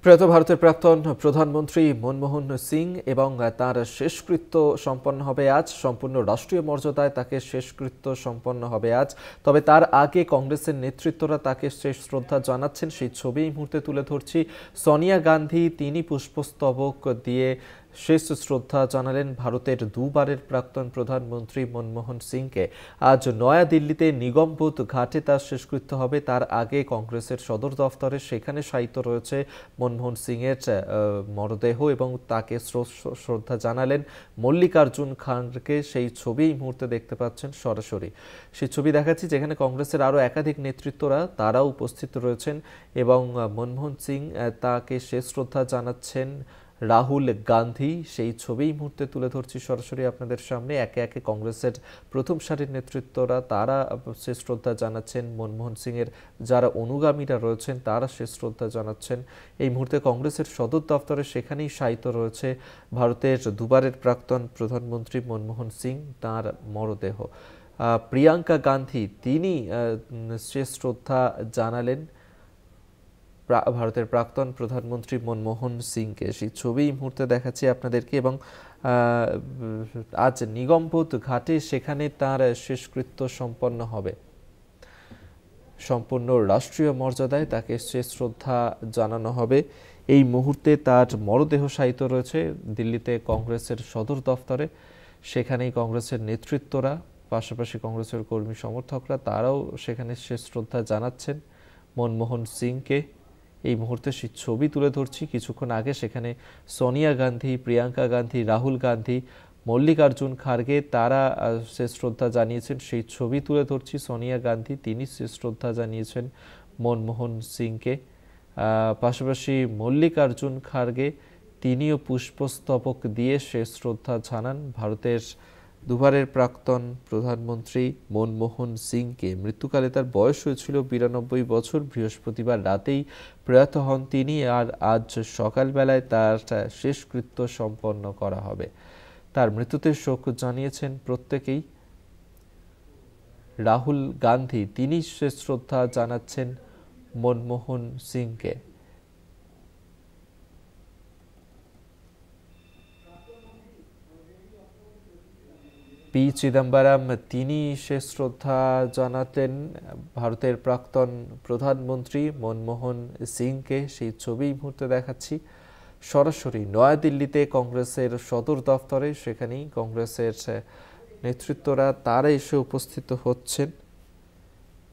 প্রয়াত ভারতের প্রাক্তন প্রধানমন্ত্রী মনমোহন সিং এবং তার শেষকৃত্য সম্পন্ন হবে আজ। সম্পূর্ণ রাষ্ট্রীয় মর্যাদায় তাকে শেষকৃত্য সম্পন্ন হবে আজ। তবে তার আগে কংগ্রেসের নেতৃত্বরা তাকে শেষ শ্রদ্ধা জানাচ্ছেন, সেই ছবি এই মুহূর্তে তুলে ধরছি। সোনিয়া গান্ধী তিনি পুষ্পস্তবক দিয়ে শেষ শ্রদ্ধা জানালেন ভারতের দুবারের প্রাক্তন প্রধানমন্ত্রী মনমোহন সিংকে। আজ নয়াদিল্লিতে নিগমবোধ ঘাটে তার শেষকৃত্য হবে। তার আগে কংগ্রেসের সদর দফতরে সেখানে শায়িত রয়েছে মনমোহন সিংয়ের মরদেহ এবং তাকে শ্রদ্ধা জানালেন মল্লিকার্জুন খাড়গে। সেই ছবি এই মুহূর্তে দেখতে পাচ্ছেন সরাসরি। সেই ছবি দেখাচ্ছি যেখানে কংগ্রেসের আরও একাধিক নেতৃত্বরা তারাও উপস্থিত রয়েছেন এবং মনমোহন সিং তাকে শেষ শ্রদ্ধা জানাচ্ছেন। রাহুল গান্ধী সেই ছবি এই মুহূর্তে তুলে ধরছি সরাসরি আপনাদের সামনে। একে একে কংগ্রেসের প্রথম সারির নেতৃত্বরা তারা শেষ শ্রদ্ধা জানাচ্ছেন মনমোহন সিংয়ের, যারা অনুগামীরা রয়েছেন তারা শেষ শ্রদ্ধা জানাচ্ছেন। এই মুহূর্তে কংগ্রেসের সদর দফতরে সেখানেই শায়িত রয়েছে ভারতের দুবারের প্রাক্তন প্রধানমন্ত্রী মনমোহন সিং, তাঁর মরদেহ। প্রিয়াঙ্কা গান্ধী তিনি শেষ শ্রদ্ধা জানালেন ভারতের প্রাক্তন প্রধানমন্ত্রী মনমোহন সিংকে। সেই ছবি এই মুহূর্তে দেখাচ্ছি আপনাদেরকে এবং আজ নিগমবোধ ঘাটে সেখানে তার শেষকৃত্য সম্পন্ন হবে। সম্পূর্ণ রাষ্ট্রীয় মর্যাদায় তাকে শেষ শ্রদ্ধা জানানো হবে। এই মুহূর্তে তার মরদেহ শায়িত রয়েছে দিল্লিতে কংগ্রেসের সদর দফতরে। সেখানেই কংগ্রেসের নেতৃত্বরা, পাশাপাশি কংগ্রেসের কর্মী সমর্থকরা তারাও সেখানে শেষ শ্রদ্ধা জানাচ্ছেন মনমোহন সিংকে। এই মুহূর্তে সেই ছবি তুলে ধরছি। কিছুক্ষণ আগে সেখানে সোনিয়া গান্ধী, প্রিয়াঙ্কা গান্ধী, রাহুল গান্ধী, মল্লিকার্জুন খাড়গে তারা শেষ শ্রদ্ধা জানিয়েছেন। সেই ছবি তুলে ধরছি। সোনিয়া গান্ধী তিনি শেষ শ্রদ্ধা জানিয়েছেন মনমোহন সিংকে। পাশাপাশি মল্লিকার্জুন খাড়গে তিনিও পুষ্পস্তবক দিয়ে শেষ শ্রদ্ধা জানান ভারতের দুবারের প্রাক্তন প্রধানমন্ত্রী মনমোহন সিংকে। মৃত্যুকালে তার বয়স হয়েছিল 92 বছর। বৃহস্পতিবার রাতেই প্রয়াত হন তিনি, আর আজ সকালবেলায় তার শেষকৃত্য সম্পন্ন করা হবে। তার মৃত্যুতে শোক জানিয়েছেন প্রত্যেকেই। রাহুল গান্ধী তিনি শেষ শ্রদ্ধা জানাচ্ছেন মনমোহন সিংকে। পি চিদম্বরম তিনি শেষ শ্রদ্ধা জানাতেন ভারতের প্রাক্তন প্রধানমন্ত্রী মনমোহন সিংকে। সেই ছবি এই মুহূর্তে দেখাচ্ছি সরাসরি নয়াদিল্লিতে কংগ্রেসের সদর দফতরে। সেখানেই কংগ্রেসের নেতৃত্বরা তারা এসে উপস্থিত হচ্ছেন।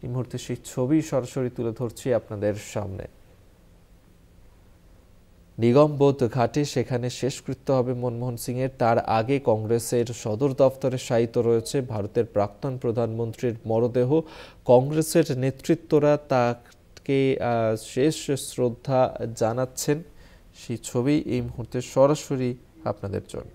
এই মুহূর্তে সেই ছবি সরাসরি তুলে ধরছি আপনাদের সামনে। নিগমবোধ ঘাটে সেখানে শেষকৃত্য হবে মনমোহন সিংয়ের। তার আগে কংগ্রেসের সদর দফতরে শায়িত রয়েছে ভারতের প্রাক্তন প্রধানমন্ত্রীর মরদেহ। কংগ্রেসের নেতৃত্বরা তাকে শেষ শ্রদ্ধা জানাচ্ছেন। সেই ছবি এই মুহূর্তে সরাসরি আপনাদের জন্য।